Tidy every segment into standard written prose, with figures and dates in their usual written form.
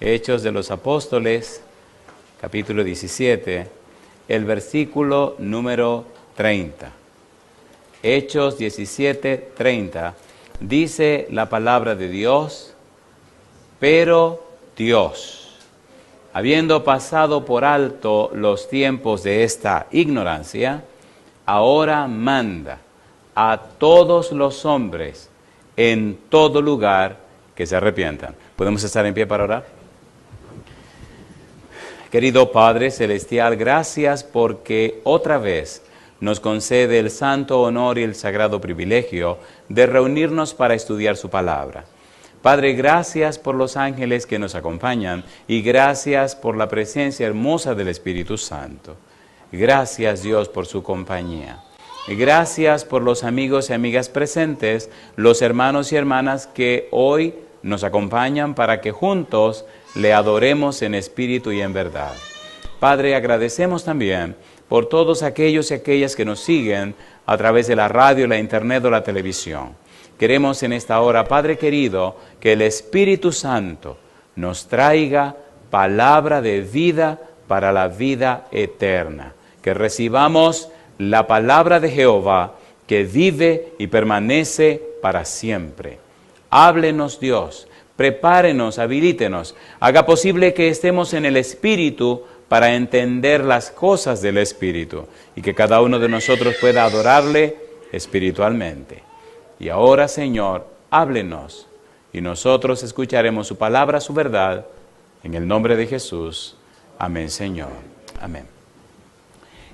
Hechos de los Apóstoles, capítulo 17, el versículo número 30. Hechos 17, 30, dice la palabra de Dios: pero Dios, habiendo pasado por alto los tiempos de esta ignorancia, ahora manda a todos los hombres en todo lugar que se arrepientan. ¿Podemos estar en pie para orar? Querido Padre Celestial, gracias porque otra vez nos concede el santo honor y el sagrado privilegio de reunirnos para estudiar su palabra. Padre, gracias por los ángeles que nos acompañan y gracias por la presencia hermosa del Espíritu Santo. Gracias, Dios, por su compañía. Y gracias por los amigos y amigas presentes, los hermanos y hermanas que hoy nos acompañan para que juntos le adoremos en espíritu y en verdad. Padre, agradecemos también por todos aquellos y aquellas que nos siguen a través de la radio, la internet o la televisión. Queremos en esta hora, Padre querido, que el Espíritu Santo nos traiga palabra de vida para la vida eterna. Que recibamos la palabra de Jehová que vive y permanece para siempre. Háblenos, Dios. Prepárenos, habilítenos, haga posible que estemos en el Espíritu para entender las cosas del Espíritu y que cada uno de nosotros pueda adorarle espiritualmente. Y ahora, Señor, háblenos y nosotros escucharemos su palabra, su verdad, en el nombre de Jesús. Amén, Señor. Amén.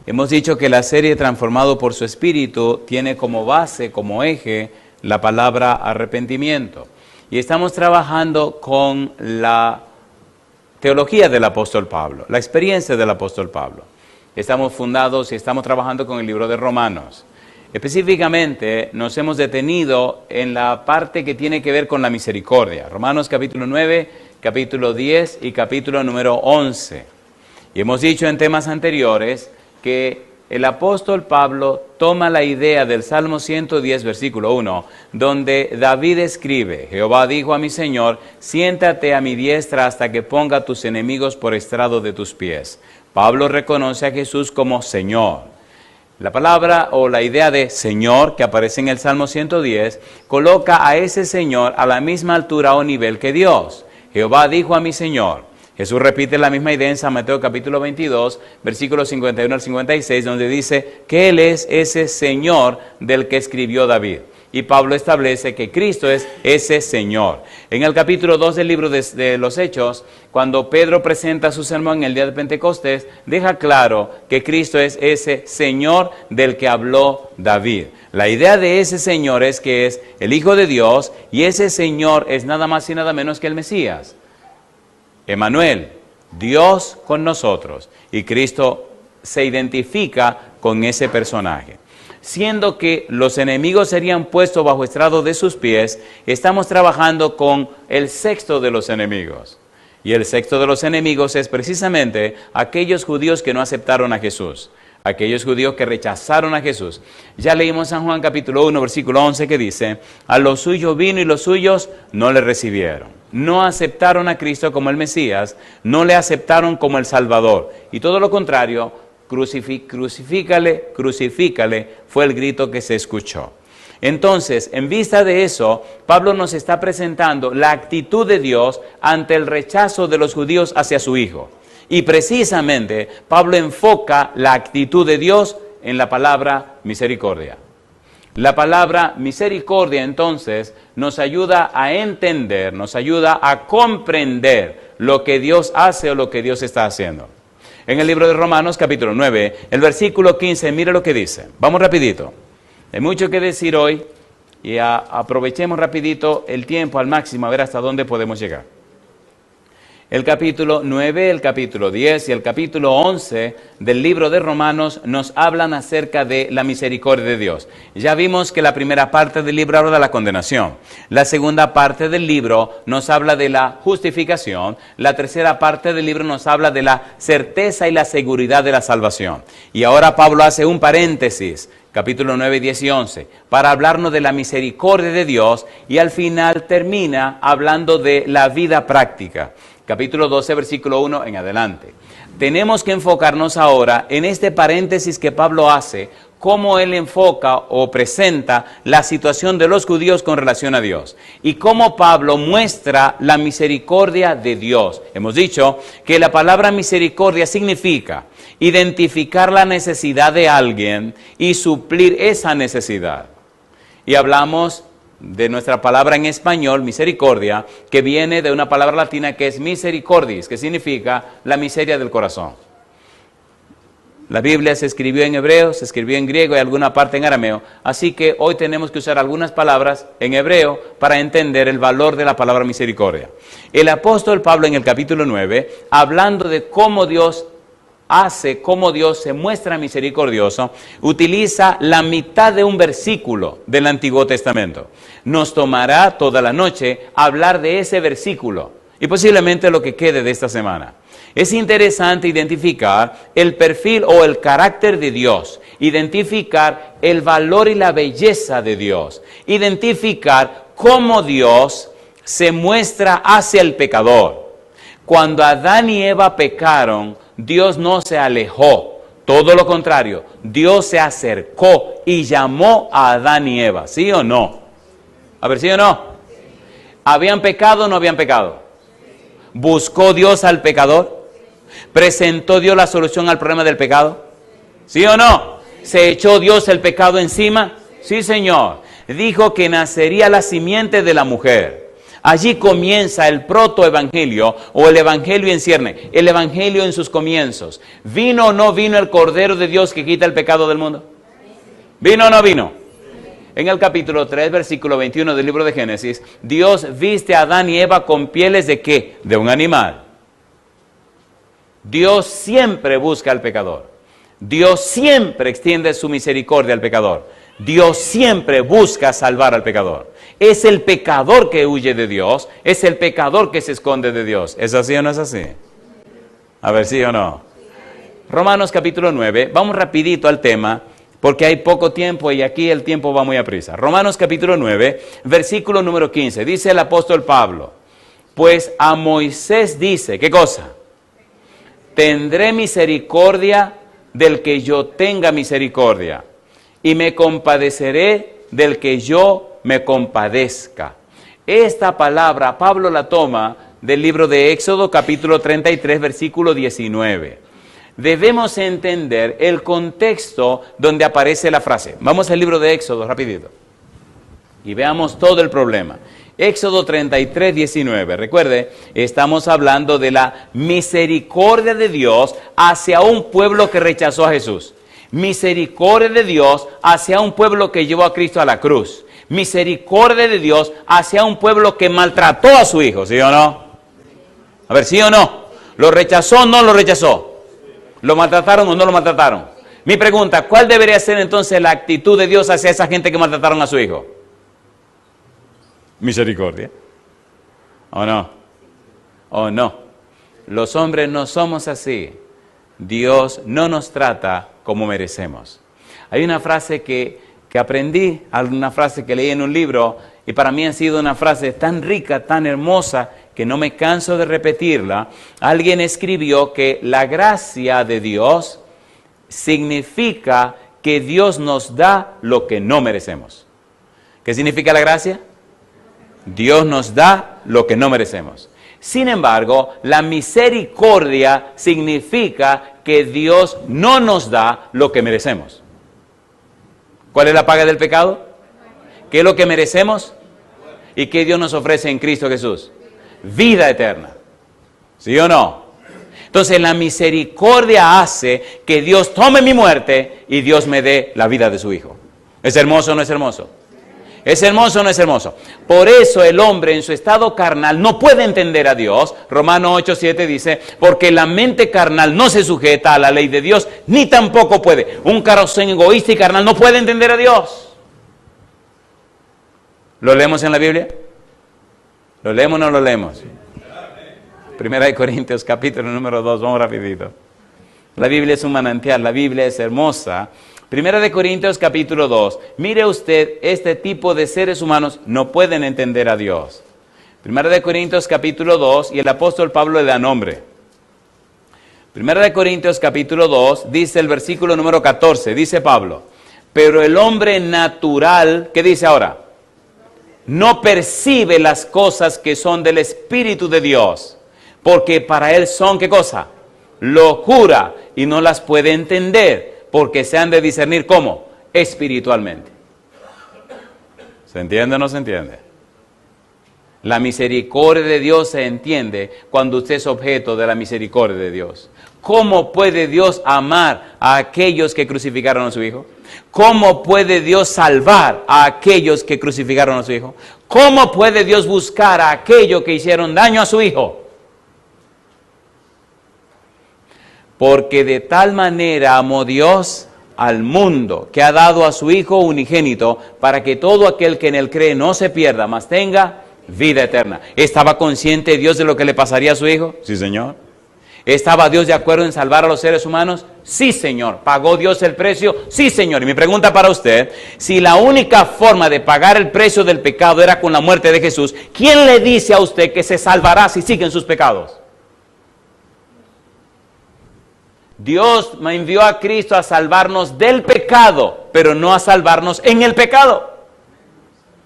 Hemos dicho que la serie Transformado por su Espíritu tiene como base, como eje, la palabra arrepentimiento. Y estamos trabajando con la teología del apóstol Pablo, la experiencia del apóstol Pablo. Estamos fundados y estamos trabajando con el libro de Romanos. Específicamente nos hemos detenido en la parte que tiene que ver con la misericordia. Romanos capítulo 9, capítulo 10 y capítulo número 11. Y hemos dicho en temas anteriores que el apóstol Pablo toma la idea del Salmo 110, versículo 1, donde David escribe: Jehová dijo a mi Señor, siéntate a mi diestra hasta que ponga a tus enemigos por estrado de tus pies. Pablo reconoce a Jesús como Señor. La palabra o la idea de Señor que aparece en el Salmo 110 coloca a ese Señor a la misma altura o nivel que Dios. Jehová dijo a mi Señor. Jesús repite la misma idea en San Mateo capítulo 22, versículos 51 al 56, donde dice que Él es ese Señor del que escribió David. Y Pablo establece que Cristo es ese Señor. En el capítulo 2 del libro de los Hechos, cuando Pedro presenta su sermón en el día de Pentecostés, deja claro que Cristo es ese Señor del que habló David. La idea de ese Señor es que es el Hijo de Dios y ese Señor es nada más y nada menos que el Mesías. Emmanuel, Dios con nosotros, y Cristo se identifica con ese personaje. Siendo que los enemigos serían puestos bajo estrado de sus pies, estamos trabajando con el sexto de los enemigos. Y el sexto de los enemigos es precisamente aquellos judíos que no aceptaron a Jesús, aquellos judíos que rechazaron a Jesús. Ya leímos San Juan capítulo 1, versículo 11 que dice: a los suyos vino y los suyos no le recibieron. No aceptaron a Cristo como el Mesías, no le aceptaron como el Salvador. Y todo lo contrario, crucifícale, crucifícale, fue el grito que se escuchó. Entonces, en vista de eso, Pablo nos está presentando la actitud de Dios ante el rechazo de los judíos hacia su Hijo. Y precisamente, Pablo enfoca la actitud de Dios en la palabra misericordia. La palabra misericordia, entonces, nos ayuda a entender, nos ayuda a comprender lo que Dios hace o lo que Dios está haciendo. En el libro de Romanos, capítulo 9, el versículo 15, mire lo que dice. Vamos rapidito. Hay mucho que decir hoy y aprovechemos rapidito el tiempo al máximo a ver hasta dónde podemos llegar. El capítulo 9, el capítulo 10 y el capítulo 11 del libro de Romanos nos hablan acerca de la misericordia de Dios. Ya vimos que la primera parte del libro habla de la condenación. La segunda parte del libro nos habla de la justificación. La tercera parte del libro nos habla de la certeza y la seguridad de la salvación. Y ahora Pablo hace un paréntesis capítulo 9, 10 y 11, para hablarnos de la misericordia de Dios, y al final termina hablando de la vida práctica. Capítulo 12, versículo 1 en adelante. Tenemos que enfocarnos ahora en este paréntesis que Pablo hace, cómo él enfoca o presenta la situación de los judíos con relación a Dios y cómo Pablo muestra la misericordia de Dios. Hemos dicho que la palabra misericordia significa identificar la necesidad de alguien y suplir esa necesidad. Y hablamos de nuestra palabra en español, misericordia, que viene de una palabra latina que es misericordis, que significa la miseria del corazón. La Biblia se escribió en hebreo, se escribió en griego y alguna parte en arameo, así que hoy tenemos que usar algunas palabras en hebreo para entender el valor de la palabra misericordia. El apóstol Pablo en el capítulo 9, hablando de cómo Dios hace, cómo Dios se muestra misericordioso, utiliza la mitad de un versículo del Antiguo Testamento. Nos tomará toda la noche hablar de ese versículo y posiblemente lo que quede de esta semana. Es interesante identificar el perfil o el carácter de Dios, identificar el valor y la belleza de Dios, identificar cómo Dios se muestra hacia el pecador. Cuando Adán y Eva pecaron, Dios no se alejó, todo lo contrario, Dios se acercó y llamó a Adán y Eva, ¿sí o no? A ver, ¿sí o no? ¿Habían pecado o no habían pecado? ¿Buscó Dios al pecador? ¿Presentó Dios la solución al problema del pecado? ¿Sí o no? ¿Se echó Dios el pecado encima? Sí, Señor. Dijo que nacería la simiente de la mujer. Allí comienza el protoevangelio o el evangelio en cierne, el evangelio en sus comienzos. ¿Vino o no vino el Cordero de Dios que quita el pecado del mundo? ¿Vino o no vino? En el capítulo 3, versículo 21 del libro de Génesis, Dios viste a Adán y Eva con pieles ¿de qué? De un animal. Dios siempre busca al pecador. Dios siempre extiende su misericordia al pecador. Dios siempre busca salvar al pecador. Es el pecador que huye de Dios, es el pecador que se esconde de Dios. ¿Es así o no es así? A ver, ¿sí o no? Romanos capítulo 9, vamos rapidito al tema, porque hay poco tiempo y aquí el tiempo va muy aprisa. Romanos capítulo 9, versículo número 15, dice el apóstol Pablo, pues a Moisés dice, ¿qué cosa? Tendré misericordia del que yo tenga misericordia, y me compadeceré del que yo me compadezca. Esta palabra Pablo la toma del libro de Éxodo capítulo 33 versículo 19. Debemos entender el contexto donde aparece la frase. Vamos al libro de Éxodo rapidito y veamos todo el problema. Éxodo 33, 19. Recuerde, estamos hablando de la misericordia de Dios hacia un pueblo que rechazó a Jesús. Misericordia de Dios hacia un pueblo que llevó a Cristo a la cruz. Misericordia de Dios hacia un pueblo que maltrató a su hijo, ¿sí o no? A ver, ¿sí o no? ¿Lo rechazó o no lo rechazó? ¿Lo maltrataron o no lo maltrataron? Mi pregunta, ¿cuál debería ser entonces la actitud de Dios hacia esa gente que maltrataron a su hijo? Misericordia. ¿O no? ¿O no? Los hombres no somos así. Dios no nos trata como merecemos. Hay una frase que aprendí, una frase que leí en un libro, y para mí ha sido una frase tan rica, tan hermosa, que no me canso de repetirla. Alguien escribió que la gracia de Dios significa que Dios nos da lo que no merecemos. ¿Qué significa la gracia? Dios nos da lo que no merecemos. Sin embargo, la misericordia significa que Dios no nos da lo que merecemos. ¿Cuál es la paga del pecado? ¿Qué es lo que merecemos? ¿Y qué Dios nos ofrece en Cristo Jesús? Vida eterna. ¿Sí o no? Entonces la misericordia hace que Dios tome mi muerte y Dios me dé la vida de su Hijo. ¿Es hermoso o no es hermoso? ¿Es hermoso o no es hermoso? Por eso el hombre en su estado carnal no puede entender a Dios. Romanos 8:7 dice, porque la mente carnal no se sujeta a la ley de Dios, ni tampoco puede. Un corazón egoísta y carnal no puede entender a Dios. ¿Lo leemos en la Biblia? ¿Lo leemos o no lo leemos? Primera de Corintios capítulo número 2, vamos rapidito. La Biblia es un manantial, la Biblia es hermosa. Primera de Corintios capítulo 2. Mire usted, este tipo de seres humanos no pueden entender a Dios. Primera de Corintios capítulo 2, y el apóstol Pablo le da nombre. Primera de Corintios capítulo 2, dice el versículo número 14, dice Pablo, pero el hombre natural, ¿qué dice ahora? No percibe las cosas que son del Espíritu de Dios, porque para él son, ¿qué cosa? Locura, y no las puede entender, porque se han de discernir, ¿cómo? Espiritualmente. ¿Se entiende o no se entiende? La misericordia de Dios se entiende cuando usted es objeto de la misericordia de Dios. ¿Cómo puede Dios amar a aquellos que crucificaron a su Hijo? ¿Cómo puede Dios salvar a aquellos que crucificaron a su Hijo? ¿Cómo puede Dios buscar a aquellos que hicieron daño a su Hijo? Porque de tal manera amó Dios al mundo, que ha dado a su Hijo unigénito, para que todo aquel que en él cree no se pierda, mas tenga vida eterna. ¿Estaba consciente Dios de lo que le pasaría a su Hijo? Sí, Señor. ¿Estaba Dios de acuerdo en salvar a los seres humanos? Sí, Señor. ¿Pagó Dios el precio? Sí, Señor. Y mi pregunta para usted, si la única forma de pagar el precio del pecado era con la muerte de Jesús, ¿quién le dice a usted que se salvará si siguen sus pecados? Dios me envió a Cristo a salvarnos del pecado, pero no a salvarnos en el pecado.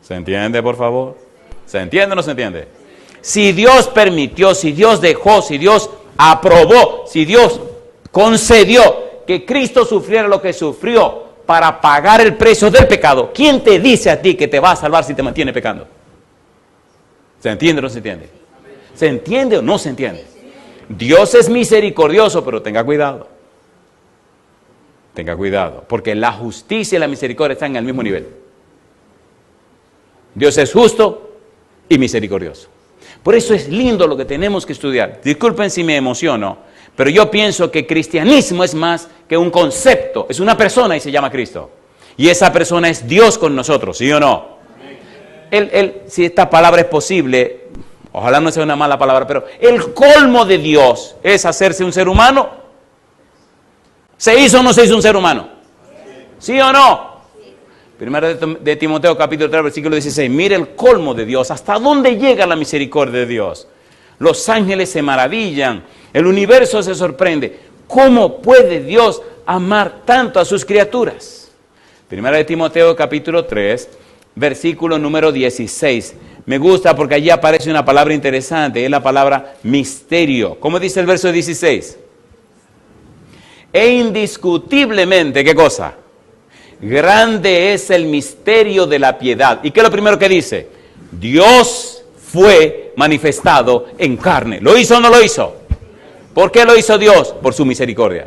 ¿Se entiende, por favor? ¿Se entiende o no se entiende? Si Dios permitió, si Dios dejó, si Dios aprobó, si Dios concedió que Cristo sufriera lo que sufrió para pagar el precio del pecado, ¿quién te dice a ti que te va a salvar si te mantiene pecando? ¿Se entiende o no se entiende? ¿Se entiende o no se entiende? Dios es misericordioso, pero tenga cuidado. Tenga cuidado, porque la justicia y la misericordia están en el mismo nivel. Dios es justo y misericordioso. Por eso es lindo lo que tenemos que estudiar. Disculpen si me emociono, pero yo pienso que cristianismo es más que un concepto, es una persona y se llama Cristo. Y esa persona es Dios con nosotros, ¿sí o no? Si esta palabra es posible, ojalá no sea una mala palabra, pero el colmo de Dios es hacerse un ser humano. ¿Se hizo o no se hizo un ser humano? ¿Sí o no? Primera de Timoteo capítulo 3 versículo 16, mire el colmo de Dios, hasta dónde llega la misericordia de Dios. Los ángeles se maravillan, el universo se sorprende. ¿Cómo puede Dios amar tanto a sus criaturas? Primera de Timoteo capítulo 3 versículo número 16. Me gusta porque allí aparece una palabra interesante, es la palabra misterio. ¿Cómo dice el verso 16? E indiscutiblemente, ¿qué cosa? Grande es el misterio de la piedad. ¿Y qué es lo primero que dice? Dios fue manifestado en carne. ¿Lo hizo o no lo hizo? ¿Por qué lo hizo Dios? Por su misericordia.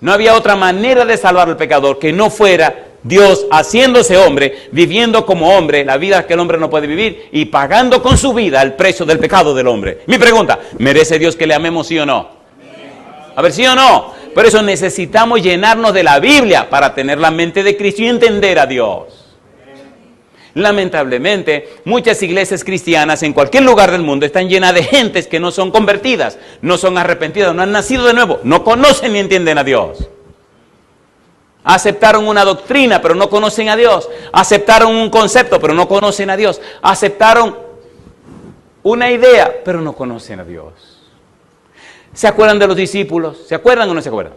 No había otra manera de salvar al pecador que no fuera Dios haciéndose hombre, viviendo como hombre, la vida que el hombre no puede vivir y pagando con su vida el precio del pecado del hombre. Mi pregunta, ¿merece Dios que le amemos, sí o no? A ver, ¿sí o no? Por eso necesitamos llenarnos de la Biblia para tener la mente de Cristo y entender a Dios. Lamentablemente, muchas iglesias cristianas en cualquier lugar del mundo están llenas de gentes que no son convertidas, no son arrepentidas, no han nacido de nuevo, no conocen ni entienden a Dios. Aceptaron una doctrina, pero no conocen a Dios. Aceptaron un concepto, pero no conocen a Dios. Aceptaron una idea, pero no conocen a Dios. ¿Se acuerdan de los discípulos? ¿Se acuerdan o no se acuerdan?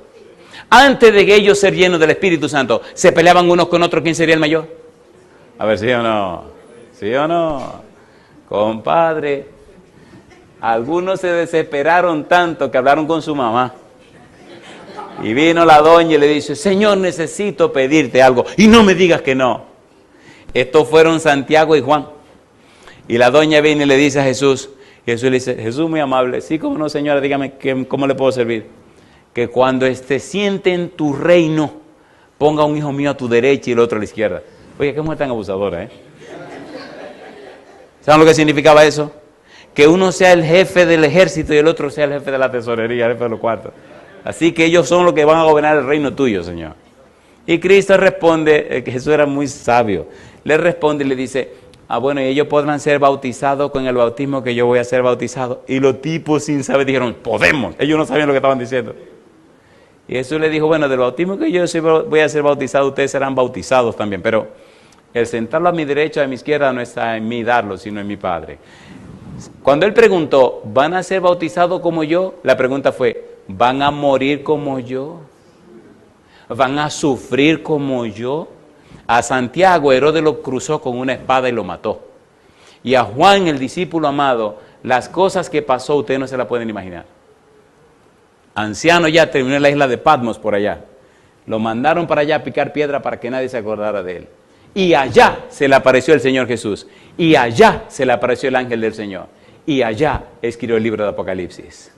Antes de que ellos ser llenos del Espíritu Santo, ¿se peleaban unos con otros quién sería el mayor? A ver, ¿sí o no? ¿Sí o no? Compadre, algunos se desesperaron tanto que hablaron con su mamá. Y vino la doña y le dice, Señor, necesito pedirte algo. Y no me digas que no. Estos fueron Santiago y Juan. Y la doña viene y le dice a Jesús, y Jesús le dice, Jesús muy amable, sí, cómo no, señora, dígame, ¿cómo le puedo servir? Que cuando se siente en tu reino, ponga un hijo mío a tu derecha y el otro a la izquierda. Oye, qué mujer tan abusadora, ¿eh? ¿Saben lo que significaba eso? Que uno sea el jefe del ejército y el otro sea el jefe de la tesorería, el jefe de los cuartos. Así que ellos son los que van a gobernar el reino tuyo, Señor. Y Cristo responde, que Jesús era muy sabio, le responde y le dice, bueno, y ellos podrán ser bautizados con el bautismo que yo voy a ser bautizado. Y los tipos sin saber dijeron, podemos. Ellos no sabían lo que estaban diciendo. Y Jesús le dijo, bueno, del bautismo que yo voy a ser bautizado, ustedes serán bautizados también, pero el sentarlo a mi derecha o a mi izquierda no está en mí darlo, sino en mi Padre. Cuando él preguntó, ¿van a ser bautizados como yo? La pregunta fue, ¿van a morir como yo? ¿Van a sufrir como yo? A Santiago Herodes lo cruzó con una espada y lo mató. Y a Juan, el discípulo amado, las cosas que pasó ustedes no se las pueden imaginar. Anciano ya, terminó en la isla de Patmos por allá. Lo mandaron para allá a picar piedra para que nadie se acordara de él. Y allá se le apareció el Señor Jesús. Y allá se le apareció el ángel del Señor. Y allá escribió el libro de Apocalipsis.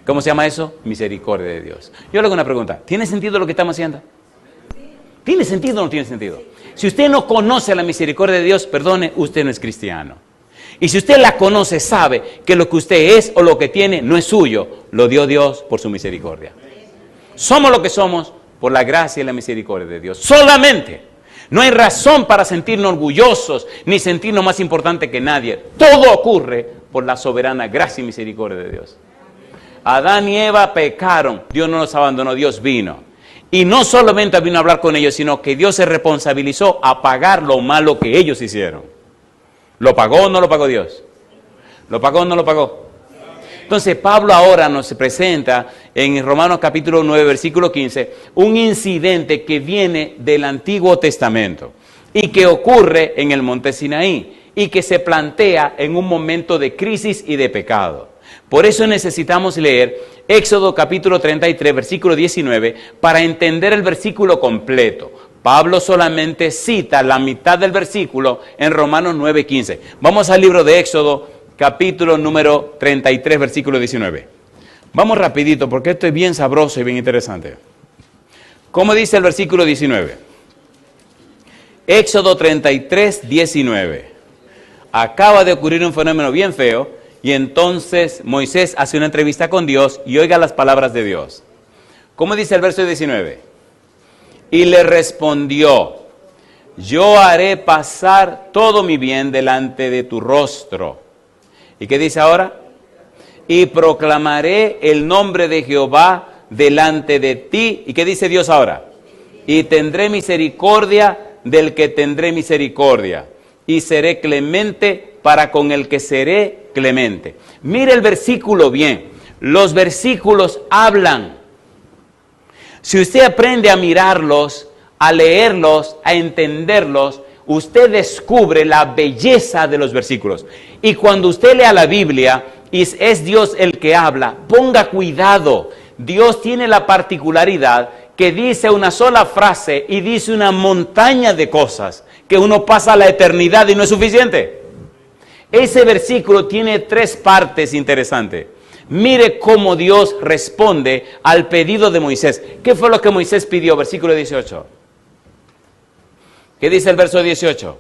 ¿Cómo se llama eso? Misericordia de Dios. Yo le hago una pregunta. ¿Tiene sentido lo que estamos haciendo? ¿Tiene sentido o no tiene sentido? Si usted no conoce la misericordia de Dios, perdone, usted no es cristiano. Y si usted la conoce, sabe que lo que usted es o lo que tiene no es suyo, lo dio Dios por su misericordia. Somos lo que somos por la gracia y la misericordia de Dios. Solamente. No hay razón para sentirnos orgullosos ni sentirnos más importantes que nadie. Todo ocurre por la soberana gracia y misericordia de Dios. Adán y Eva pecaron, Dios no los abandonó, Dios vino. Y no solamente vino a hablar con ellos, sino que Dios se responsabilizó a pagar lo malo que ellos hicieron. ¿Lo pagó o no lo pagó Dios? ¿Lo pagó o no lo pagó? Entonces Pablo ahora nos presenta en Romanos capítulo 9, versículo 15, un incidente que viene del Antiguo Testamento y que ocurre en el monte Sinaí y que se plantea en un momento de crisis y de pecado. Por eso necesitamos leer Éxodo capítulo 33, versículo 19, para entender el versículo completo. Pablo solamente cita la mitad del versículo en Romanos 9, 15. Vamos al libro de Éxodo, capítulo número 33, versículo 19. Vamos rapidito, porque esto es bien sabroso y bien interesante. ¿Cómo dice el versículo 19? Éxodo 33, 19. Acaba de ocurrir un fenómeno bien feo, y entonces Moisés hace una entrevista con Dios y oiga las palabras de Dios. ¿Cómo dice el verso 19? Y le respondió, yo haré pasar todo mi bien delante de tu rostro. ¿Y qué dice ahora? Y proclamaré el nombre de Jehová delante de ti. ¿Y qué dice Dios ahora? Y tendré misericordia del que tendré misericordia. Y seré clemente para con el que seré clemente. Mire el versículo bien. Los versículos hablan. Si usted aprende a mirarlos, a leerlos, a entenderlos, usted descubre la belleza de los versículos. Y cuando usted lea la Biblia, y es Dios el que habla, ponga cuidado. Dios tiene la particularidad que dice una sola frase y dice una montaña de cosas que uno pasa la eternidad y no es suficiente. Ese versículo tiene 3 partes interesantes. Mire cómo Dios responde al pedido de Moisés. ¿Qué fue lo que Moisés pidió? Versículo 18. ¿Qué dice el verso 18?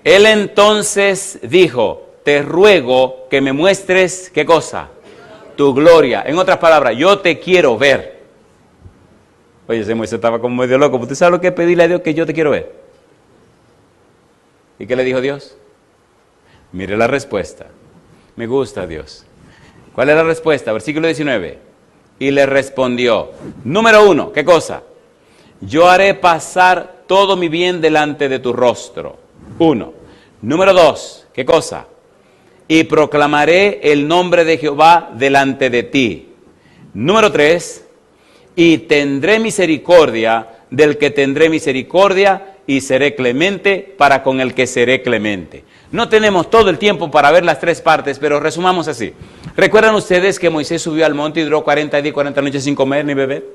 Él entonces dijo, te ruego que me muestres, ¿qué cosa? Tu gloria. En otras palabras, yo te quiero ver. Oye, ese Moisés estaba como medio loco. ¿Usted sabe lo que es pedirle a Dios que yo te quiero ver? ¿Y qué le dijo Dios? Mire la respuesta. Me gusta Dios. ¿Cuál es la respuesta? Versículo 19. Y le respondió, número 1, ¿qué cosa? Yo haré pasar todo mi bien delante de tu rostro. 1. Número 2, ¿qué cosa? Y proclamaré el nombre de Jehová delante de ti. Número 3, y tendré misericordia del que tendré misericordia y seré clemente para con el que seré clemente. No tenemos todo el tiempo para ver las 3 partes, pero resumamos así. ¿Recuerdan ustedes que Moisés subió al monte y duró 40 días y 40 noches sin comer ni beber?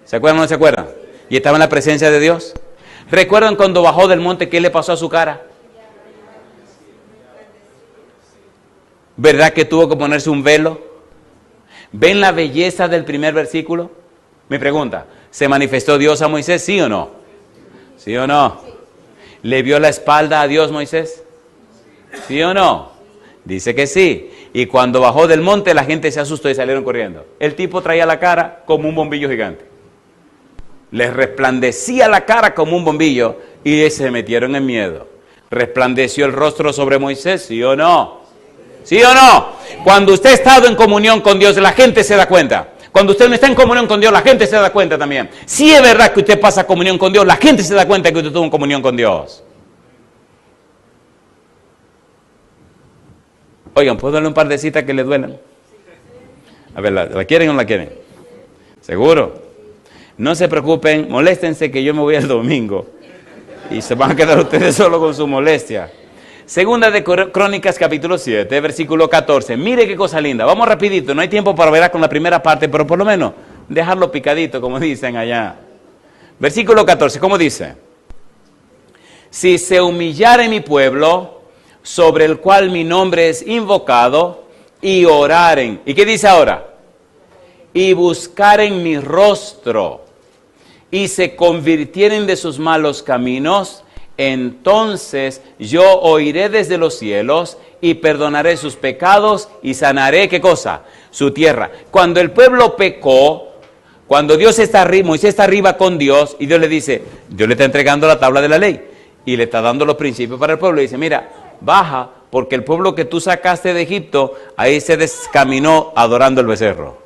¿Se acuerdan o no se acuerdan? Y estaba en la presencia de Dios. ¿Recuerdan cuando bajó del monte qué le pasó a su cara? ¿Verdad que tuvo que ponerse un velo? ¿Ven la belleza del primer versículo? Mi pregunta, ¿se manifestó Dios a Moisés, sí o no? ¿Sí o no? ¿Le vio la espalda a Dios Moisés? ¿Sí o no? Dice que sí. Y cuando bajó del monte la gente se asustó y salieron corriendo. El tipo traía la cara como un bombillo gigante. Les resplandecía la cara como un bombillo y se metieron en miedo. ¿Resplandeció el rostro sobre Moisés? ¿Sí o no? ¿Sí o no? Cuando usted ha estado en comunión con Dios, la gente se da cuenta. Cuando usted no está en comunión con Dios, la gente se da cuenta también. Si es verdad que usted pasa comunión con Dios, la gente se da cuenta que usted tuvo comunión con Dios. Oigan, ¿puedo darle un par de citas que le duelan? A ver, ¿la quieren o no la quieren? ¿Seguro? No se preocupen, moléstense que yo me voy el domingo. Y se van a quedar ustedes solo con su molestia. Segunda de Crónicas, capítulo 7, versículo 14. Mire qué cosa linda. Vamos rapidito, no hay tiempo para ver con la primera parte, pero por lo menos dejarlo picadito, como dicen allá. Versículo 14, ¿cómo dice? Si se humillare mi pueblo, sobre el cual mi nombre es invocado, y oraren. ¿Y qué dice ahora? Y buscaren mi rostro, y se convirtieren de sus malos caminos, entonces yo oiré desde los cielos y perdonaré sus pecados y sanaré, ¿qué cosa? Su tierra. Cuando el pueblo pecó, cuando Dios está arriba, Moisés está arriba con Dios y Dios le dice, Dios le está entregando la tabla de la ley y le está dando los principios para el pueblo y dice, mira, baja porque el pueblo que tú sacaste de Egipto, ahí se descaminó adorando el becerro.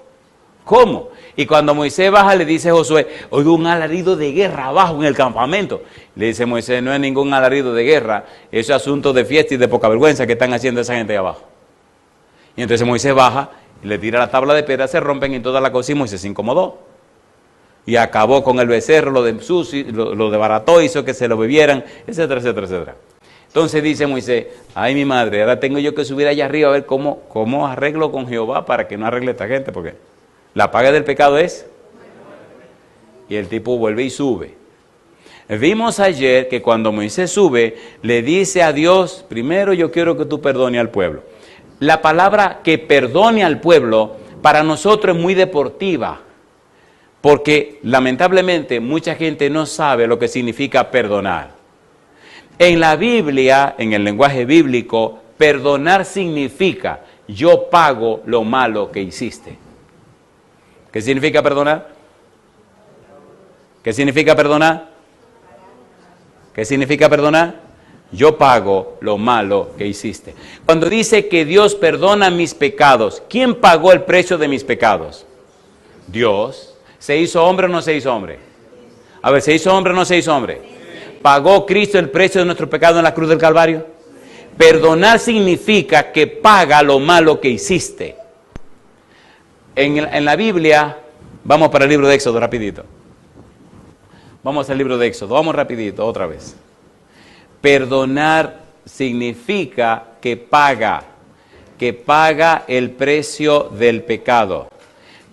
¿Cómo? Y cuando Moisés baja le dice a Josué, oigo un alarido de guerra abajo en el campamento. Le dice Moisés, no es ningún alarido de guerra, eso es asunto de fiesta y de poca vergüenza que están haciendo esa gente ahí abajo. Y entonces Moisés baja y le tira la tabla de piedra, se rompen y toda la cosa y Moisés se incomodó. Y acabó con el becerro, lo desbarató, hizo que se lo bebieran, etcétera, etcétera, etcétera. Entonces dice Moisés, ay mi madre, ahora tengo yo que subir allá arriba a ver cómo arreglo con Jehová para que no arregle esta gente, porque la paga del pecado es. Y el tipo vuelve y sube. Vimos ayer que cuando Moisés sube, le dice a Dios, primero yo quiero que tú perdone al pueblo. La palabra que perdone al pueblo para nosotros es muy deportiva, porque lamentablemente mucha gente no sabe lo que significa perdonar. En la Biblia, en el lenguaje bíblico, perdonar significa yo pago lo malo que hiciste. ¿Qué significa perdonar? ¿Qué significa perdonar? ¿Qué significa perdonar? Yo pago lo malo que hiciste. Cuando dice que Dios perdona mis pecados, ¿quién pagó el precio de mis pecados? Dios. ¿Se hizo hombre o no se hizo hombre? A ver, ¿se hizo hombre o no se hizo hombre? ¿Pagó Cristo el precio de nuestro pecado en la cruz del Calvario? Perdonar significa que paga lo malo que hiciste. En la Biblia, vamos para el libro de Éxodo rapidito. Vamos al libro de Éxodo, vamos rapidito, otra vez. Perdonar significa que paga el precio del pecado.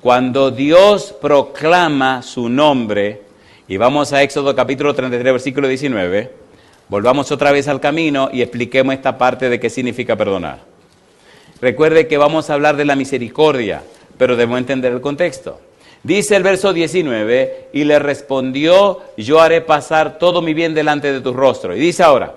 Cuando Dios proclama su nombre, y vamos a Éxodo capítulo 33, versículo 19, volvamos otra vez al camino y expliquemos esta parte de qué significa perdonar. Recuerde que vamos a hablar de la misericordia, pero debemos entender el contexto. Dice el verso 19, y le respondió, yo haré pasar todo mi bien delante de tu rostro. Y dice ahora,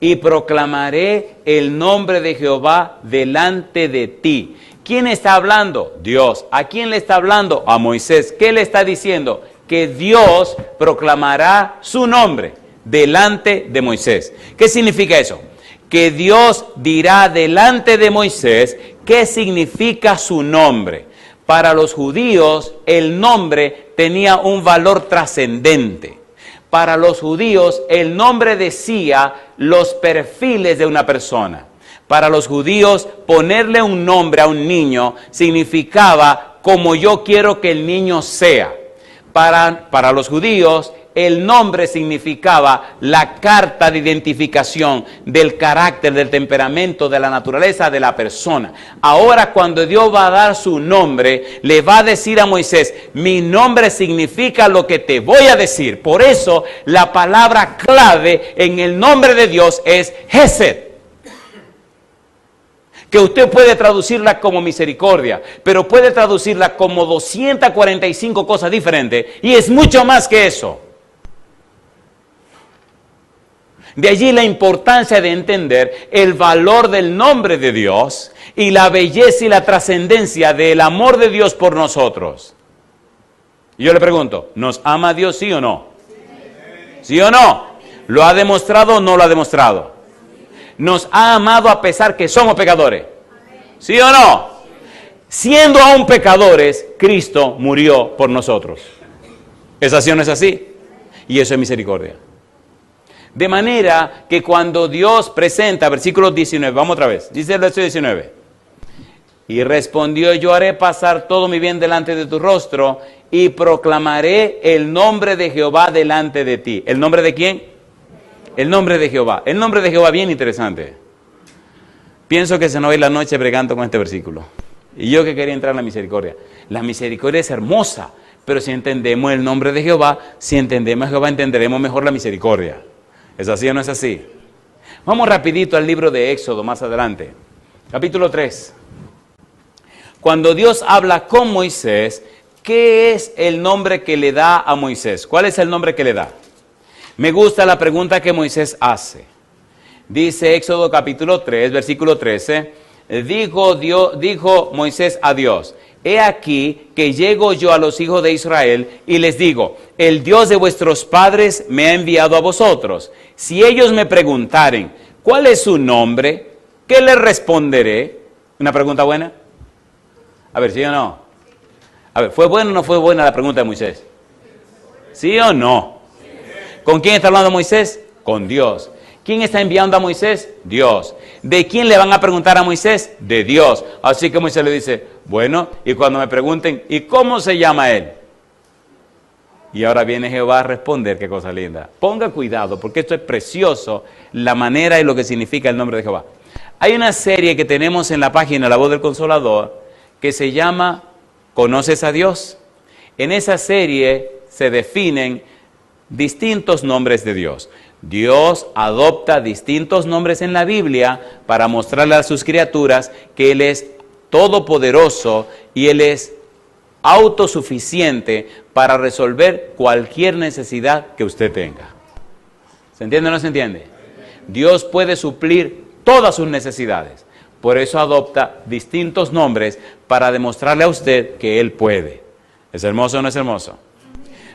y proclamaré el nombre de Jehová delante de ti. ¿Quién está hablando? Dios. ¿A quién le está hablando? A Moisés. ¿Qué le está diciendo? Que Dios proclamará su nombre delante de Moisés. ¿Qué significa eso? Que Dios dirá delante de Moisés qué significa su nombre. Para los judíos el nombre tenía un valor trascendente. Para los judíos el nombre decía los perfiles de una persona. Para los judíos ponerle un nombre a un niño significaba como yo quiero que el niño sea. Para los judíos el nombre significaba la carta de identificación del carácter, del temperamento, de la naturaleza de la persona. Ahora cuando Dios va a dar su nombre, le va a decir a Moisés, mi nombre significa lo que te voy a decir. Por eso la palabra clave en el nombre de Dios es Hesed, que usted puede traducirla como misericordia, pero puede traducirla como 245 cosas diferentes, y es mucho más que eso. De allí la importancia de entender el valor del nombre de Dios y la belleza y la trascendencia del amor de Dios por nosotros. Y yo le pregunto, ¿nos ama Dios sí o no? ¿Sí o no? ¿Lo ha demostrado o no lo ha demostrado? ¿Nos ha amado a pesar que somos pecadores? ¿Sí o no? Siendo aún pecadores, Cristo murió por nosotros. ¿Es así o no es así? Y eso es misericordia. De manera que cuando Dios presenta, versículo 19, vamos otra vez, dice el versículo 19. Y respondió, yo haré pasar todo mi bien delante de tu rostro y proclamaré el nombre de Jehová delante de ti. ¿El nombre de quién? El nombre de Jehová. El nombre de Jehová, bien interesante. Pienso que se nos va a ir la noche bregando con este versículo. Y yo que quería entrar en la misericordia. La misericordia es hermosa, pero si entendemos el nombre de Jehová, si entendemos a Jehová, entenderemos mejor la misericordia. ¿Es así o no es así? Vamos rapidito al libro de Éxodo, más adelante. Capítulo 3. Cuando Dios habla con Moisés, ¿qué es el nombre que le da a Moisés? ¿Cuál es el nombre que le da? Me gusta la pregunta que Moisés hace. Dice Éxodo capítulo 3, versículo 13, dijo Moisés a Dios, he aquí que llego yo a los hijos de Israel y les digo, el Dios de vuestros padres me ha enviado a vosotros. Si ellos me preguntaren, ¿cuál es su nombre? ¿Qué les responderé? ¿Una pregunta buena? A ver, ¿sí o no? A ver, ¿fue buena o no fue buena la pregunta de Moisés? ¿Sí o no? ¿Con quién está hablando Moisés? Con Dios. ¿Quién está enviando a Moisés? Dios. ¿De quién le van a preguntar a Moisés? De Dios. Así que Moisés le dice, bueno, y cuando me pregunten, ¿y cómo se llama él? Y ahora viene Jehová a responder, qué cosa linda. Ponga cuidado, porque esto es precioso, la manera y lo que significa el nombre de Jehová. Hay una serie que tenemos en la página La Voz del Consolador, que se llama ¿Conoces a Dios? En esa serie se definen distintos nombres de Dios. Dios adopta distintos nombres en la Biblia para mostrarle a sus criaturas que Él es todopoderoso y Él es autosuficiente para resolver cualquier necesidad que usted tenga. ¿Se entiende o no se entiende? Dios puede suplir todas sus necesidades. Por eso adopta distintos nombres para demostrarle a usted que Él puede. ¿Es hermoso o no es hermoso?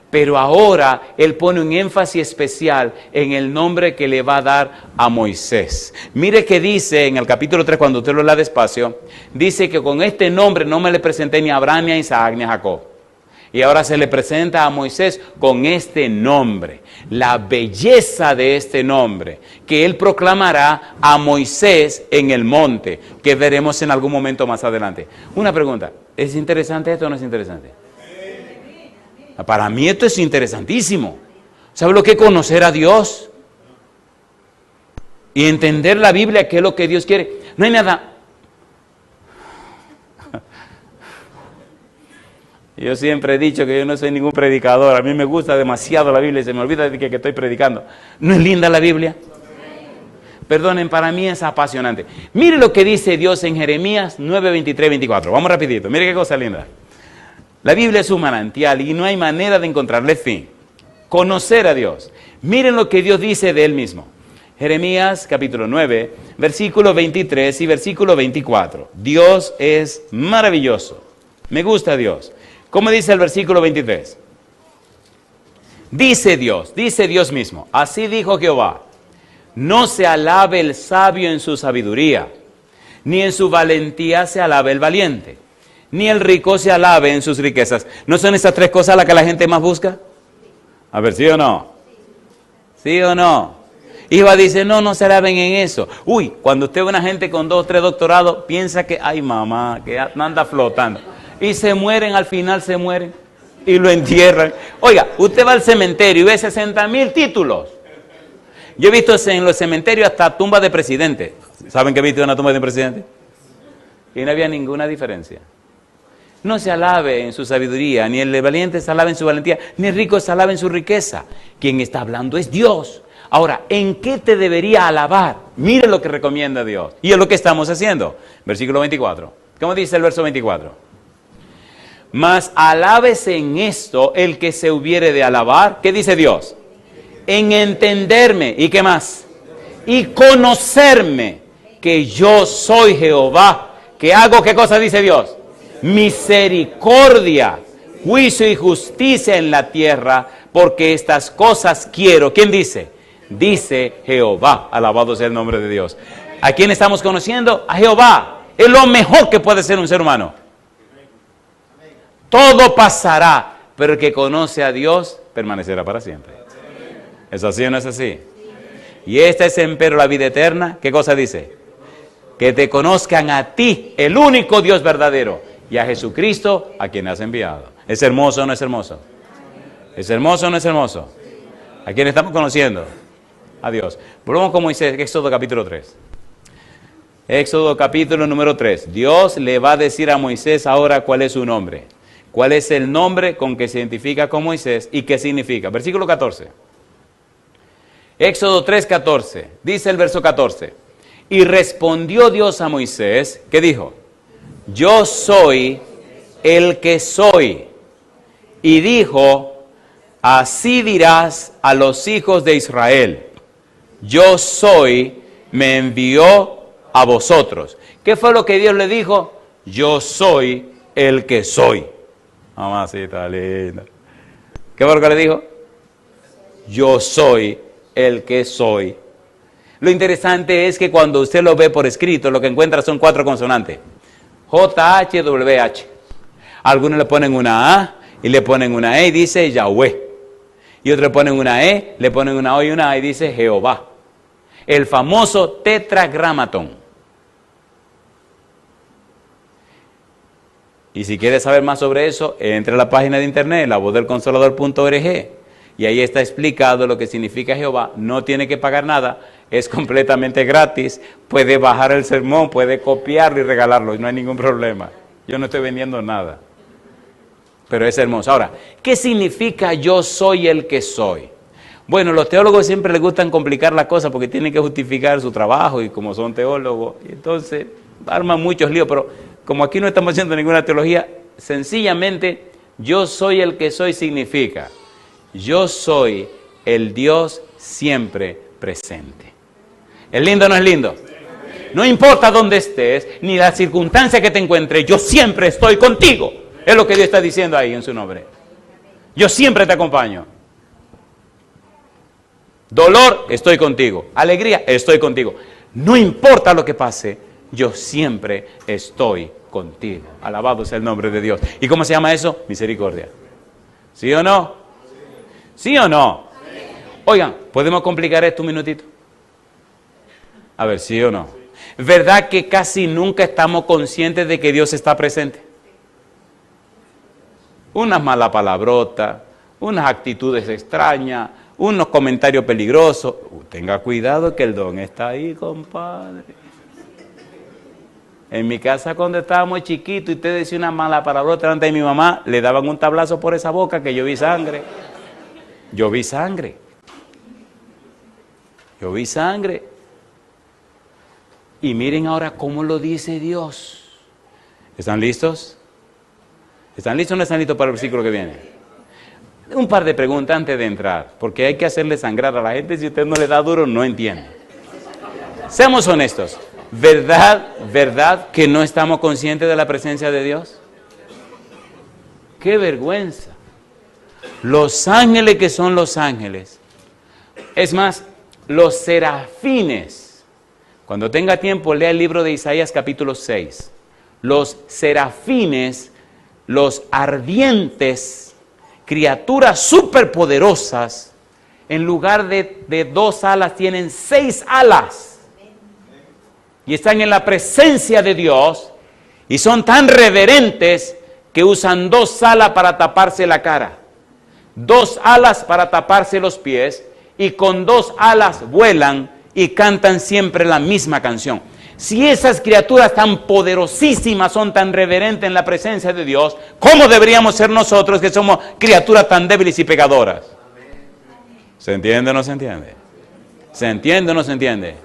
Pero ahora Él pone un énfasis especial en el nombre que le va a dar a Moisés. Mire que dice en el capítulo 3, cuando usted lo lea despacio, dice que con este nombre no me le presenté ni a Abraham, ni a Isaac, ni a Jacob. Y ahora se le presenta a Moisés con este nombre, la belleza de este nombre, que Él proclamará a Moisés en el monte, que veremos en algún momento más adelante. Una pregunta, ¿es interesante esto o no es interesante? Para mí esto es interesantísimo. ¿Sabe lo que es conocer a Dios? Y entender la Biblia, qué es lo que Dios quiere. No hay nada. Yo siempre he dicho que yo no soy ningún predicador. A mí me gusta demasiado la Biblia y se me olvida de que estoy predicando. ¿No es linda la Biblia? Perdonen, para mí es apasionante. Mire lo que dice Dios en Jeremías 9, 23, 24. Vamos rapidito. Mire qué cosa linda. La Biblia es un manantial y no hay manera de encontrarle fin. Conocer a Dios. Miren lo que Dios dice de Él mismo. Jeremías capítulo 9, versículo 23 y versículo 24. Dios es maravilloso. Me gusta Dios. ¿Cómo dice el versículo 23? Dice Dios mismo. Así dijo Jehová. No se alabe el sabio en su sabiduría, ni en su valentía se alabe el valiente, ni el rico se alabe en sus riquezas. ¿No son esas tres cosas las que la gente más busca? A ver, ¿sí o no? ¿Sí o no? Y Jehová dice, no se alaben en eso. Uy, cuando usted ve una gente con 2 o 3 doctorados, piensa que, ay mamá, que anda flotando. Y se mueren, al final se mueren. Y lo entierran. Oiga, usted va al cementerio y ve 60,000 títulos. Yo he visto en los cementerios hasta tumbas de presidente. ¿Saben que he visto una tumba de un presidente? Y no había ninguna diferencia. No se alabe en su sabiduría, ni el valiente se alabe en su valentía, ni el rico se alabe en su riqueza. Quien está hablando es Dios. Ahora, ¿en qué te debería alabar? Mire lo que recomienda Dios. Y es lo que estamos haciendo. Versículo 24. ¿Cómo dice el verso 24? Mas alábese en esto el que se hubiere de alabar. ¿Qué dice Dios? En entenderme. ¿Y qué más? Y conocerme que yo soy Jehová. ¿Que hago qué cosa dice Dios? Misericordia, juicio y justicia en la tierra, porque estas cosas quiero. ¿Quién dice? Dice Jehová. Alabado sea el nombre de Dios. ¿A quién estamos conociendo? A Jehová. Es lo mejor que puede ser un ser humano. Todo pasará, pero el que conoce a Dios permanecerá para siempre. ¿Es así o no es así? Y esta es empero la vida eterna. ¿Qué cosa dice? Que te conozcan a ti, el único Dios verdadero, y a Jesucristo, a quien has enviado. ¿Es hermoso o no es hermoso? ¿Es hermoso o no es hermoso? ¿A quién estamos conociendo? A Dios. Volvamos con Moisés, Éxodo capítulo 3. Éxodo capítulo número 3. Dios le va a decir a Moisés ahora cuál es su nombre. ¿Cuál es el nombre con que se identifica con Moisés y qué significa? Versículo 14. Éxodo 3:14. Dice el verso 14. Y respondió Dios a Moisés, ¿qué dijo? Yo soy el que soy. Y dijo, así dirás a los hijos de Israel, yo soy, me envió a vosotros. ¿Qué fue lo que Dios le dijo? Yo soy el que soy. Mamacita linda. ¿Qué fue lo que le dijo? Yo soy el que soy. Lo interesante es que cuando usted lo ve por escrito, lo que encuentra son 4 consonantes. J-H-W-H. Algunos le ponen una A y le ponen una E y dice Yahweh. Y otros le ponen una E, le ponen una O y una A y dice Jehová. El famoso tetragramatón. Y si quiere saber más sobre eso, entre a la página de internet, lavozdelconsolador.org, y ahí está explicado lo que significa Jehová. No tiene que pagar nada, es completamente gratis. Puede bajar el sermón, puede copiarlo y regalarlo, y no hay ningún problema. Yo no estoy vendiendo nada, pero es hermoso. Ahora, ¿qué significa yo soy el que soy? Bueno, los teólogos siempre les gustan complicar la cosa porque tienen que justificar su trabajo y como son teólogos, y entonces arman muchos líos, pero como aquí no estamos haciendo ninguna teología, sencillamente yo soy el que soy significa yo soy el Dios siempre presente. ¿Es lindo o no es lindo? No importa dónde estés, ni la circunstancia que te encuentres, yo siempre estoy contigo. Es lo que Dios está diciendo ahí en su nombre. Yo siempre te acompaño. Dolor, estoy contigo. Alegría, estoy contigo. No importa lo que pase, yo siempre estoy contigo. Alabado sea el nombre de Dios. ¿Y cómo se llama eso? Misericordia. ¿Sí o no? ¿Sí o no? Oigan, ¿podemos complicar esto un minutito? A ver, ¿sí o no? ¿Verdad que casi nunca estamos conscientes de que Dios está presente? Unas malas palabrotas, unas actitudes extrañas, unos comentarios peligrosos. Tenga cuidado que el don está ahí, compadre. En mi casa cuando estábamos chiquitos y usted decía una mala palabrota delante de mi mamá, le daban un tablazo por esa boca que yo vi sangre. Yo vi sangre. Yo vi sangre. Y miren ahora cómo lo dice Dios. ¿Están listos? ¿Están listos o no están listos para el versículo que viene? Un par de preguntas antes de entrar, porque hay que hacerle sangrar a la gente. Si usted no le da duro, no entiende. Seamos honestos. ¿Verdad que no estamos conscientes de la presencia de Dios? ¡Qué vergüenza! Los ángeles que son los ángeles. Es más, los serafines. Cuando tenga tiempo, lea el libro de Isaías capítulo 6. Los serafines, los ardientes, criaturas superpoderosas, en lugar de 2 alas, tienen 6 alas. Y están en la presencia de Dios y son tan reverentes que usan 2 alas para taparse la cara, 2 alas para taparse los pies, y con 2 alas vuelan y cantan siempre la misma canción. Si esas criaturas tan poderosísimas son tan reverentes en la presencia de Dios, ¿cómo deberíamos ser nosotros que somos criaturas tan débiles y pecadoras? ¿Se entiende o no se entiende? ¿Se entiende o no se entiende?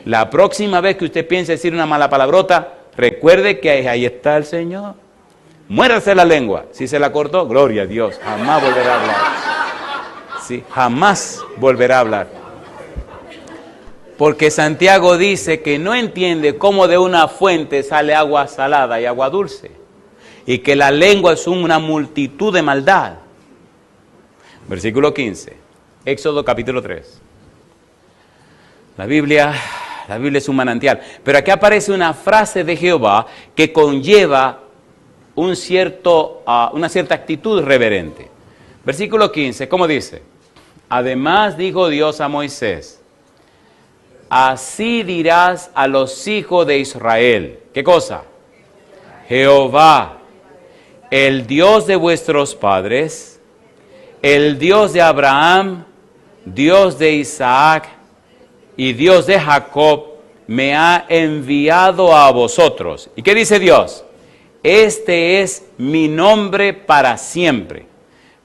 La próxima vez que usted piense decir una mala palabrota, recuerde que ahí está el Señor. Muérase la lengua. Si se la cortó, gloria a Dios, jamás volverá a hablar. Sí, jamás volverá a hablar. Porque Santiago dice que no entiende cómo de una fuente sale agua salada y agua dulce. Y que la lengua es una multitud de maldad. Versículo 15. Éxodo capítulo 3. La Biblia es un manantial. Pero aquí aparece una frase de Jehová que conlleva una cierta actitud reverente. Versículo 15, ¿cómo dice? Además dijo Dios a Moisés, así dirás a los hijos de Israel. ¿Qué cosa? Jehová, el Dios de vuestros padres, el Dios de Abraham, Dios de Isaac y Dios de Jacob, me ha enviado a vosotros. ¿Y qué dice Dios? Este es mi nombre para siempre.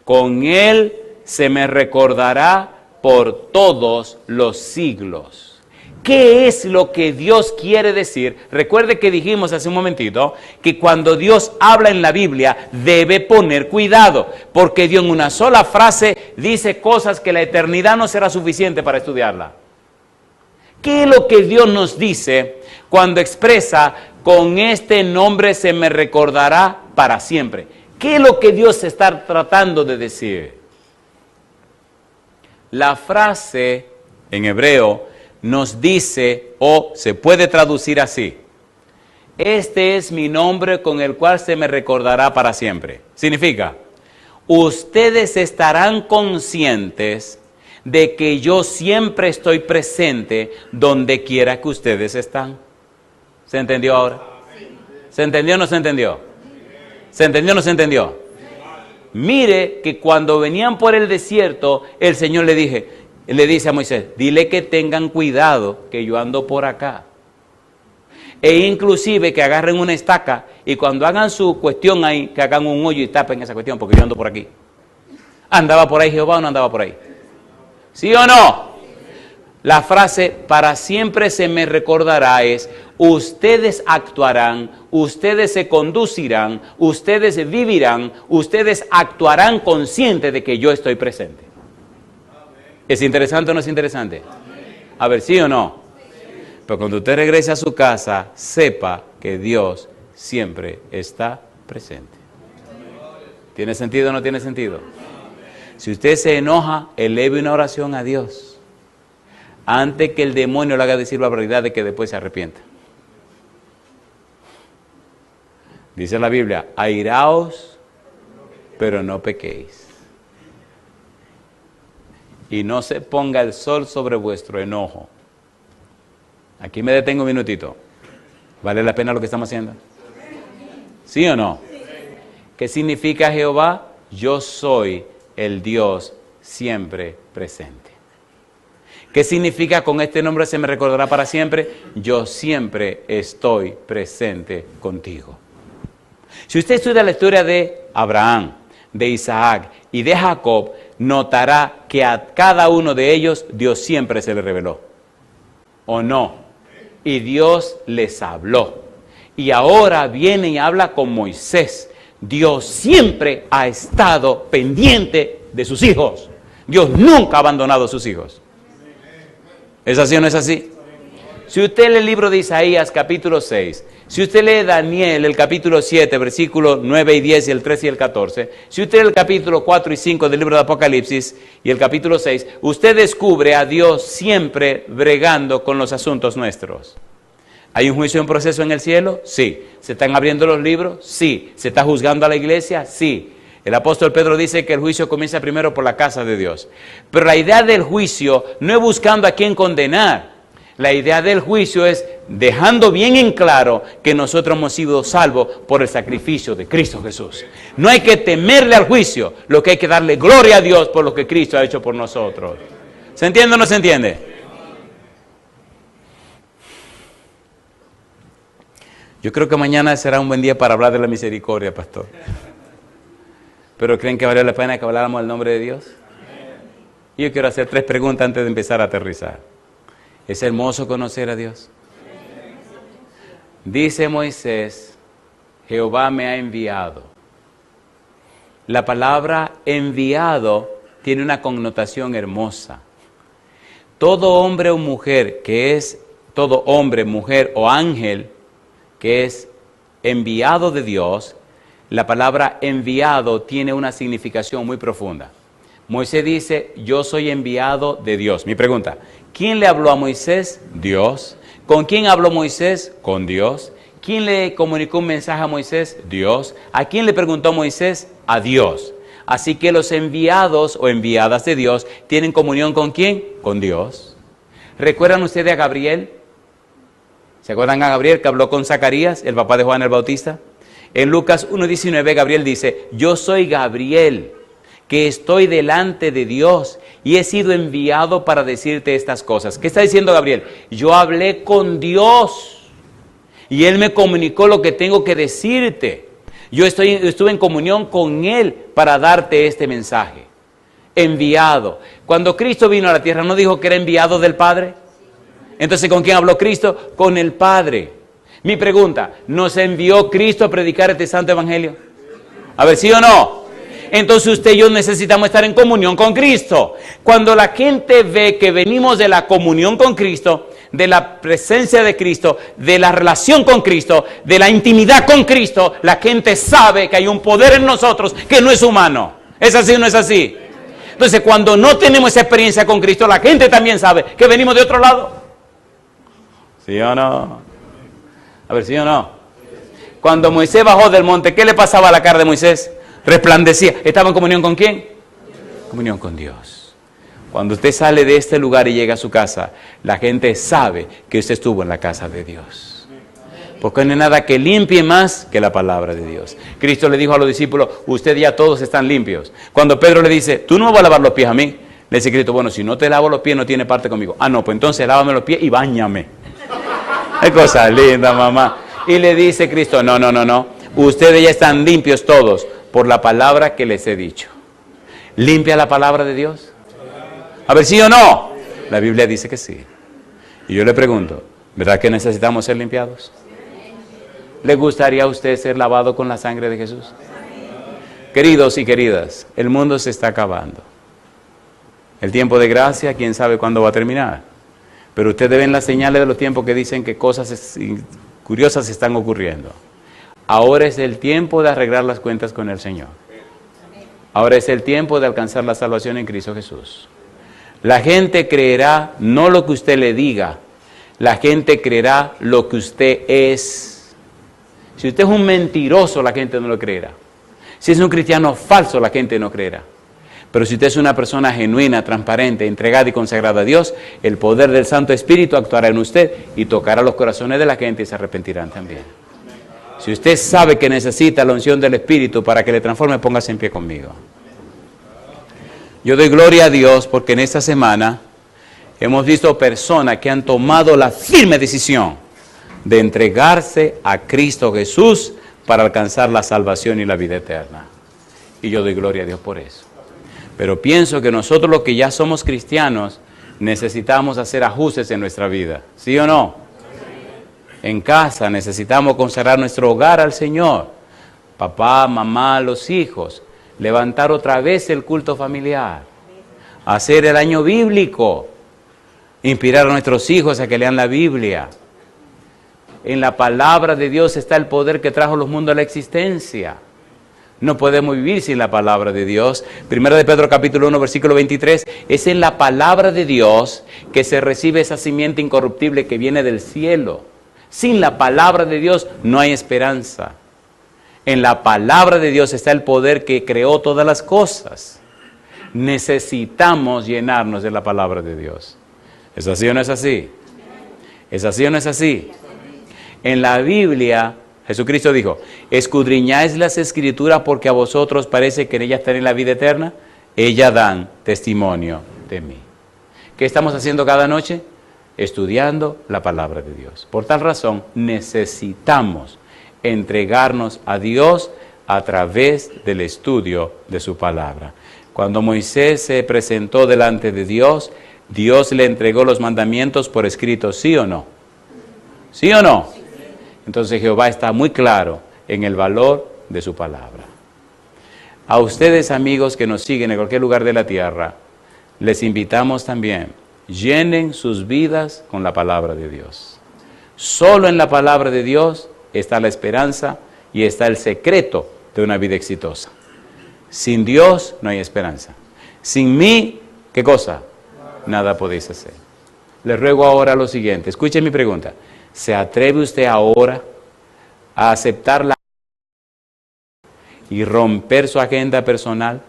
Con él se me recordará por todos los siglos. ¿Qué es lo que Dios quiere decir? Recuerde que dijimos hace un momentito que cuando Dios habla en la Biblia debe poner cuidado, porque Dios en una sola frase dice cosas que la eternidad no será suficiente para estudiarla. ¿Qué es lo que Dios nos dice cuando expresa, con este nombre se me recordará para siempre? ¿Qué es lo que Dios está tratando de decir? La frase en hebreo nos dice, o se puede traducir así: este es mi nombre con el cual se me recordará para siempre. Significa, ustedes estarán conscientes de que yo siempre estoy presente donde quiera que ustedes están. ¿Se entendió ahora? ¿Se entendió o no se entendió? ¿Se entendió o no se entendió? Mire que cuando venían por el desierto, el Señor le dice a Moisés, dile que tengan cuidado que yo ando por acá. E inclusive que agarren una estaca y cuando hagan su cuestión ahí, que hagan un hoyo y tapen esa cuestión porque yo ando por aquí. ¿Andaba por ahí Jehová o no andaba por ahí? ¿Sí o no? La frase para siempre se me recordará es, ustedes actuarán, ustedes se conducirán, ustedes vivirán, ustedes actuarán conscientes de que yo estoy presente. ¿Es interesante o no es interesante? A ver, ¿sí o no? Pero cuando usted regrese a su casa, sepa que Dios siempre está presente. ¿Tiene sentido o no tiene sentido? Si usted se enoja, eleve una oración a Dios antes que el demonio le haga decir la verdad de que después se arrepienta. Dice la Biblia, airaos, pero no pequéis. Y no se ponga el sol sobre vuestro enojo. Aquí me detengo un minutito. ¿Vale la pena lo que estamos haciendo? ¿Sí o no? ¿Qué significa Jehová? Yo soy el Dios siempre presente. ¿Qué significa con este nombre se me recordará para siempre? Yo siempre estoy presente contigo. Si usted estudia la historia de Abraham, de Isaac y de Jacob, notará que a cada uno de ellos Dios siempre se le reveló. ¿O no? Y Dios les habló. Y ahora viene y habla con Moisés. Dios siempre ha estado pendiente de sus hijos. Dios nunca ha abandonado a sus hijos. ¿Es así o no es así? Si usted lee el libro de Isaías capítulo 6, si usted lee Daniel el capítulo 7, versículos 9 y 10 y el 13 y el 14, si usted lee el capítulo 4 y 5 del libro de Apocalipsis y el capítulo 6, usted descubre a Dios siempre bregando con los asuntos nuestros. ¿Hay un juicio en proceso en el cielo? Sí. ¿Se están abriendo los libros? Sí. ¿Se está juzgando a la iglesia? Sí. El apóstol Pedro dice que el juicio comienza primero por la casa de Dios. Pero la idea del juicio no es buscando a quién condenar. La idea del juicio es dejando bien en claro que nosotros hemos sido salvos por el sacrificio de Cristo Jesús. No hay que temerle al juicio, lo que hay que darle gloria a Dios por lo que Cristo ha hecho por nosotros. ¿Se entiende o no se entiende? Yo creo que mañana será un buen día para hablar de la misericordia, pastor. ¿Pero creen que vale la pena que habláramos del nombre de Dios? Y yo quiero hacer 3 preguntas antes de empezar a aterrizar. ¿Es hermoso conocer a Dios? Dice Moisés, Jehová me ha enviado. La palabra enviado tiene una connotación hermosa. Todo hombre o mujer todo hombre, mujer o ángel que es enviado de Dios, la palabra enviado tiene una significación muy profunda. Moisés dice, yo soy enviado de Dios. Mi pregunta, ¿quién le habló a Moisés? Dios. ¿Con quién habló Moisés? Con Dios. ¿Quién le comunicó un mensaje a Moisés? Dios. ¿A quién le preguntó Moisés? A Dios. Así que los enviados o enviadas de Dios tienen comunión ¿con quién? Con Dios. ¿Recuerdan ustedes a Gabriel? ¿Se acuerdan a Gabriel que habló con Zacarías, el papá de Juan el Bautista? En Lucas 1:19 Gabriel dice, yo soy Gabriel, que estoy delante de Dios y he sido enviado para decirte estas cosas. ¿Qué está diciendo Gabriel? Yo hablé con Dios y Él me comunicó lo que tengo que decirte. Yo estuve en comunión con Él para darte este mensaje. Enviado. Cuando Cristo vino a la tierra, ¿no dijo que era enviado del Padre? Entonces, ¿con quién habló Cristo? Con el Padre. Mi pregunta, ¿nos envió Cristo a predicar este santo evangelio? A ver, ¿sí o no? Entonces usted y yo necesitamos estar en comunión con Cristo. Cuando la gente ve que venimos de la comunión con Cristo, de la presencia de Cristo, de la relación con Cristo, de la intimidad con Cristo, la gente sabe que hay un poder en nosotros que no es humano. ¿Es así o no es así? Entonces, cuando no tenemos esa experiencia con Cristo, la gente también sabe que venimos de otro lado. ¿Sí o no? A ver, ¿sí o no? Cuando Moisés bajó del monte, ¿qué le pasaba a la cara de Moisés? Resplandecía. ¿Estaba en comunión con quién? Comunión con Dios. Cuando usted sale de este lugar y llega a su casa, la gente sabe que usted estuvo en la casa de Dios. Porque no hay nada que limpie más que la palabra de Dios. Cristo le dijo a los discípulos, ustedes ya todos están limpios. Cuando Pedro le dice, tú no me vas a lavar los pies a mí, le dice Cristo, bueno, si no te lavo los pies no tiene parte conmigo. Ah, no, pues entonces lávame los pies y báñame. Es cosa linda, mamá. Y le dice Cristo, no. Ustedes ya están limpios todos por la palabra que les he dicho. ¿Limpia la palabra de Dios? A ver, ¿sí o no? La Biblia dice que sí. Y yo le pregunto, ¿verdad que necesitamos ser limpiados? ¿Le gustaría a usted ser lavado con la sangre de Jesús? Queridos y queridas, el mundo se está acabando. El tiempo de gracia, quién sabe cuándo va a terminar. Pero ustedes ven las señales de los tiempos que dicen que cosas curiosas están ocurriendo. Ahora es el tiempo de arreglar las cuentas con el Señor. Ahora es el tiempo de alcanzar la salvación en Cristo Jesús. La gente creerá no lo que usted le diga, la gente creerá lo que usted es. Si usted es un mentiroso, la gente no lo creerá. Si es un cristiano falso, la gente no creerá. Pero si usted es una persona genuina, transparente, entregada y consagrada a Dios, el poder del Santo Espíritu actuará en usted y tocará los corazones de la gente y se arrepentirán también. Si usted sabe que necesita la unción del Espíritu para que le transforme, póngase en pie conmigo. Yo doy gloria a Dios porque en esta semana hemos visto personas que han tomado la firme decisión de entregarse a Cristo Jesús para alcanzar la salvación y la vida eterna. Y yo doy gloria a Dios por eso. Pero pienso que nosotros los que ya somos cristianos necesitamos hacer ajustes en nuestra vida. ¿Sí o no? En casa necesitamos consagrar nuestro hogar al Señor. Papá, mamá, los hijos. Levantar otra vez el culto familiar. Hacer el año bíblico. Inspirar a nuestros hijos a que lean la Biblia. En la palabra de Dios está el poder que trajo los mundos a la existencia. No podemos vivir sin la palabra de Dios. Primera de Pedro capítulo 1 versículo 23. Es en la palabra de Dios que se recibe esa simiente incorruptible que viene del cielo. Sin la palabra de Dios no hay esperanza. En la palabra de Dios está el poder que creó todas las cosas. Necesitamos llenarnos de la palabra de Dios. ¿Es así o no es así? ¿Es así o no es así? En la Biblia, Jesucristo dijo, escudriñáis las Escrituras porque a vosotros parece que en ellas tenéis la vida eterna. Ellas dan testimonio de mí. ¿Qué estamos haciendo cada noche? Estudiando la palabra de Dios. Por tal razón, necesitamos entregarnos a Dios a través del estudio de su palabra. Cuando Moisés se presentó delante de Dios, Dios le entregó los mandamientos por escrito, ¿sí o no? ¿Sí o no? Entonces Jehová está muy claro en el valor de su palabra. A ustedes, amigos que nos siguen en cualquier lugar de la tierra, les invitamos también, llenen sus vidas con la palabra de Dios. Solo en la palabra de Dios está la esperanza y está el secreto de una vida exitosa. Sin Dios no hay esperanza. Sin mí, ¿qué cosa? Nada podéis hacer. Les ruego ahora lo siguiente. Escuchen mi pregunta. ¿Se atreve usted ahora a aceptarla y romper su agenda personal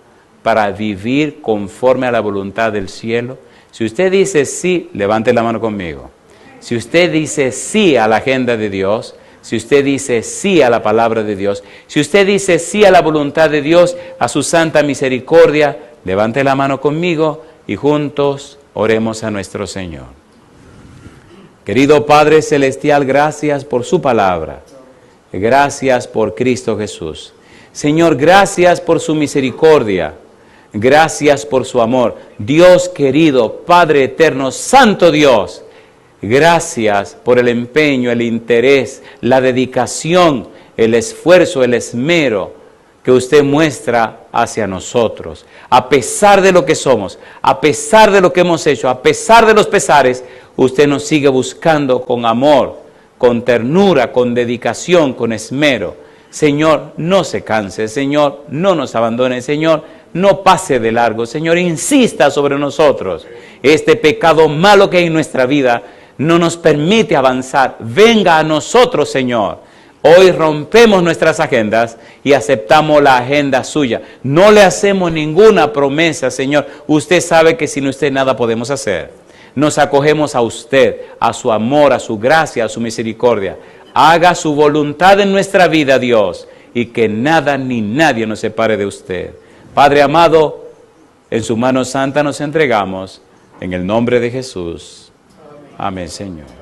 para vivir conforme a la voluntad del cielo? Si usted dice sí, levante la mano conmigo. Si usted dice sí a la agenda de Dios, si usted dice sí a la palabra de Dios, si usted dice sí a la voluntad de Dios, a su santa misericordia, levante la mano conmigo y juntos oremos a nuestro Señor. Querido Padre Celestial, gracias por su palabra. Gracias por Cristo Jesús. Señor, gracias por su misericordia. Gracias por su amor. Dios querido, Padre eterno, Santo Dios, gracias por el empeño, el interés, la dedicación, el esfuerzo, el esmero que usted muestra hacia nosotros. A pesar de lo que somos, a pesar de lo que hemos hecho, a pesar de los pesares, usted nos sigue buscando con amor, con ternura, con dedicación, con esmero. Señor, no se canse. Señor, no nos abandone. Señor, no pase de largo. Señor, insista sobre nosotros. Este pecado malo que hay en nuestra vida no nos permite avanzar. Venga a nosotros, Señor. Hoy rompemos nuestras agendas y aceptamos la agenda suya. No le hacemos ninguna promesa, Señor. Usted sabe que sin usted nada podemos hacer. Nos acogemos a usted, a su amor, a su gracia, a su misericordia. Haga su voluntad en nuestra vida, Dios, y que nada ni nadie nos separe de usted. Padre amado, en su mano santa nos entregamos, en el nombre de Jesús. Amén, Señor.